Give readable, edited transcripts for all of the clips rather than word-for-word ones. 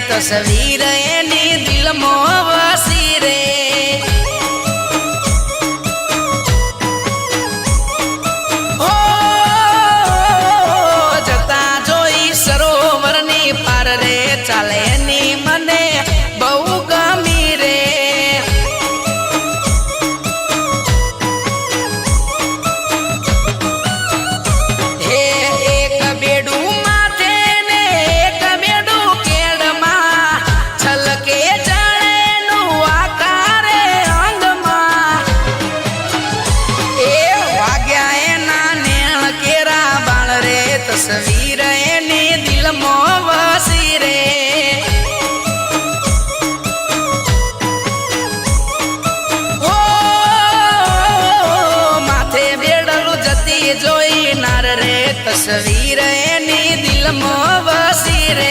तस्वीर एनी दिल में वसी रे। हो जता जोई सरोवर नी पार रे चाले नी मने बहु गमी रे। हे एक बेडू माथे ने एक बेडू केड़ मा छलके जड़े नु आकारे अंग मा। ए वाग्या एना नेण केरा बाळ रे तस्वीर एनी दिल में वसी रे। ओ माथे बेडलू जती जोई नार रे तस्वीर एनी दिल में वसी रे।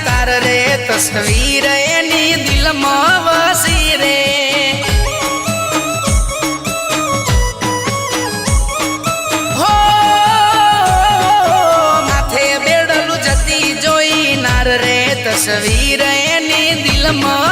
तार रे तस्वीर एनी दिल में वसी रे। हो माथे बेडलू जती जोई नार रे तस्वीर एनी दिल में